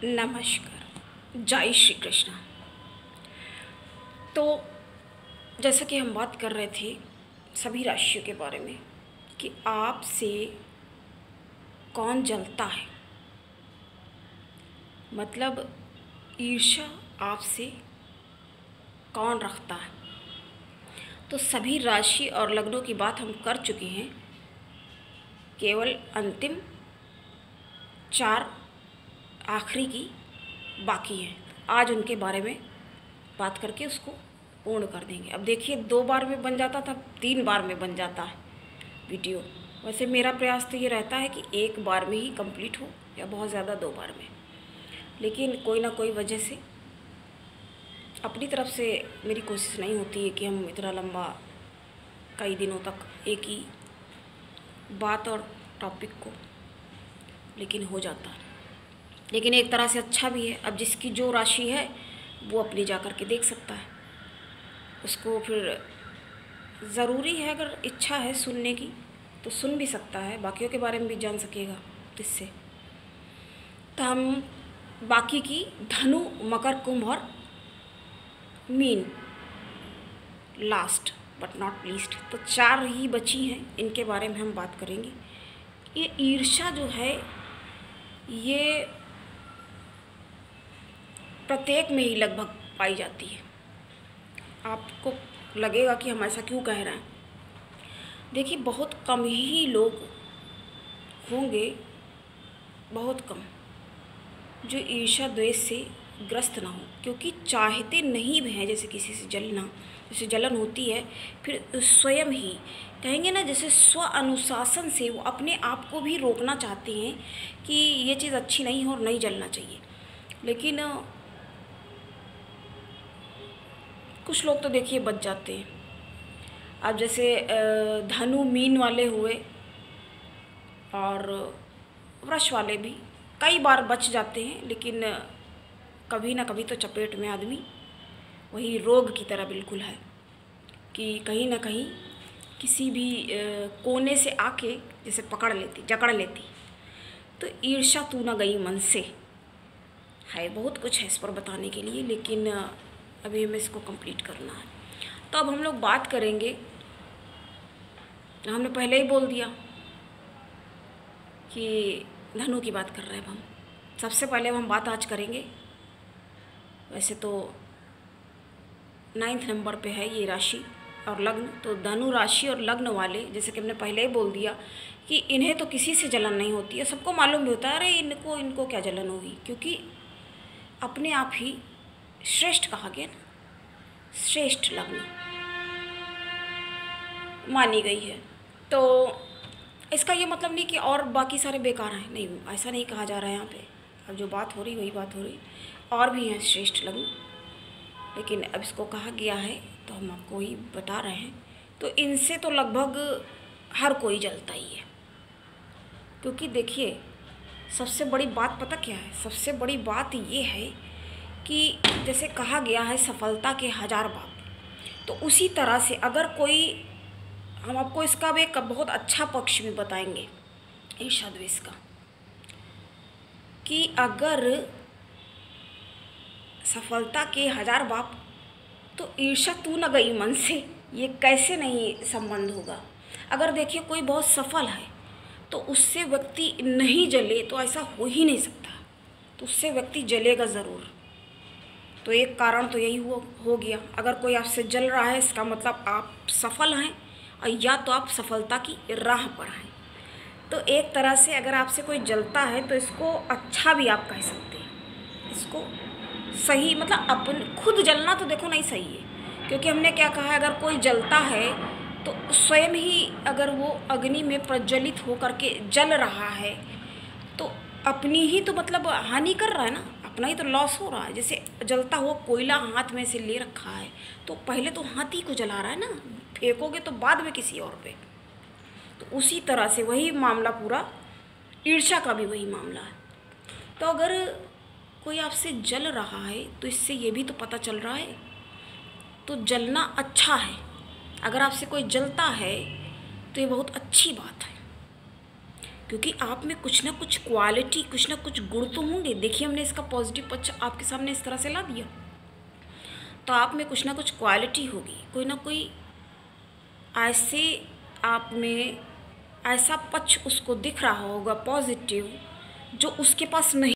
नमस्कार। जय श्री कृष्ण। तो जैसा कि हम बात कर रहे थे सभी राशियों के बारे में कि आपसे कौन जलता है, मतलब ईर्ष्या आपसे कौन रखता है। तो सभी राशि और लग्नों की बात हम कर चुके हैं, केवल अंतिम 4 आखिरी की बाकी है। आज उनके बारे में बात करके उसको पूर्ण कर देंगे। अब देखिए 2 बार में बन जाता था, 3 बार में बन जाता है वीडियो। वैसे मेरा प्रयास तो ये रहता है कि 1 बार में ही कंप्लीट हो या बहुत ज़्यादा 2 बार में, लेकिन कोई ना कोई वजह से अपनी तरफ से मेरी कोशिश नहीं होती है कि हम इतना लंबा कई दिनों तक एक ही बात और टॉपिक को, लेकिन हो जाता है। लेकिन एक तरह से अच्छा भी है। अब जिसकी जो राशि है वो अपनी जा कर के देख सकता है, उसको फिर ज़रूरी है अगर इच्छा है सुनने की तो सुन भी सकता है, बाकियों के बारे में भी जान सकेगा। तो इससे तो हम बाकी की धनु, मकर, कुंभ और mean last but not least, तो 4 ही बची हैं, इनके बारे में हम बात करेंगे। ये ईर्ष्या जो है ये प्रत्येक में ही लगभग पाई जाती है। आपको लगेगा कि हम ऐसा क्यों कह रहे हैं। देखिए बहुत कम ही लोग होंगे, बहुत कम, जो ईर्ष्या द्वेष से ग्रस्त ना हो, क्योंकि चाहते नहीं भी हैं जैसे किसी से जलना, जैसे जलन होती है फिर स्वयं ही कहेंगे ना, जैसे स्व अनुशासन से वो अपने आप को भी रोकना चाहते हैं कि ये चीज़ अच्छी नहीं हो और नहीं जलना चाहिए। लेकिन कुछ लोग तो देखिए बच जाते हैं। अब जैसे धनु मीन वाले हुए और वृष वाले भी कई बार बच जाते हैं, लेकिन कभी ना कभी तो चपेट में आदमी वही रोग की तरह बिल्कुल है कि कहीं ना कहीं किसी भी कोने से आके जैसे पकड़ लेती, जकड़ लेती। तो ईर्ष्या तू ना गई मन से है, बहुत कुछ है इस पर बताने के लिए, लेकिन अभी हमें इसको कंप्लीट करना है। तो अब हम लोग बात करेंगे, हमने पहले ही बोल दिया कि धनु की बात कर रहे हैं हम। सबसे पहले हम बात आज करेंगे, वैसे तो 9 नंबर पे है ये राशि और लग्न। तो धनु राशि और लग्न वाले, जैसे कि हमने पहले ही बोल दिया कि इन्हें तो किसी से जलन नहीं होती है। सबको मालूम भी होता है अरे इनको क्या जलन होगी, क्योंकि अपने आप ही श्रेष्ठ कहा गया ना, श्रेष्ठ लग्न मानी गई है। तो इसका ये मतलब नहीं कि और बाकी सारे बेकार हैं, नहीं, ऐसा नहीं कहा जा रहा है यहाँ पे। अब जो बात हो रही वही बात हो रही, और भी हैं श्रेष्ठ लग्न, लेकिन अब इसको कहा गया है तो हम आपको ही बता रहे हैं। तो इनसे तो लगभग हर कोई जलता ही है, क्योंकि देखिए सबसे बड़ी बात पता क्या है, सबसे बड़ी बात ये है कि जैसे कहा गया है सफलता के 1000 बाप, तो उसी तरह से अगर कोई, हम आपको इसका भी एक बहुत अच्छा पक्ष भी बताएंगे ईर्ष्या द्वेष का, कि अगर सफलता के 1000 बाप तो ईर्ष्या तू न गई मन से, ये कैसे नहीं संबंध होगा। अगर देखिए कोई बहुत सफल है तो उससे व्यक्ति नहीं जले तो ऐसा हो ही नहीं सकता, तो उससे व्यक्ति जलेगा ज़रूर। तो एक कारण तो यही हो गया, अगर कोई आपसे जल रहा है इसका मतलब आप सफल हैं, और या तो आप सफलता की राह पर हैं। तो एक तरह से अगर आपसे कोई जलता है तो इसको अच्छा भी आप कह सकते हैं, इसको सही, मतलब अपन खुद जलना तो देखो नहीं सही है, क्योंकि हमने क्या कहा है, अगर कोई जलता है तो स्वयं ही अगर वो अग्नि में प्रज्वलित होकर के जल रहा है तो अपनी ही तो मतलब हानि कर रहा है ना, अपना ही तो लॉस हो रहा है। जैसे जलता हुआ कोयला हाथ में से ले रखा है तो पहले तो हाथ ही को जला रहा है ना, फेंकोगे तो बाद में किसी और पे। तो उसी तरह से वही मामला पूरा ईर्ष्या का भी वही मामला है। तो अगर कोई आपसे जल रहा है तो इससे ये भी तो पता चल रहा है, तो जलना अच्छा है। अगर आपसे कोई जलता है तो ये बहुत अच्छी बात है, क्योंकि आप में कुछ ना कुछ क्वालिटी, कुछ ना कुछ गुण तो होंगे। देखिए हमने इसका पॉजिटिव पक्ष आपके सामने इस तरह से ला दिया। तो आप में कुछ ना कुछ क्वालिटी होगी, कोई ना कोई ऐसे आप में ऐसा पक्ष उसको दिख रहा होगा पॉजिटिव, जो उसके पास नहीं।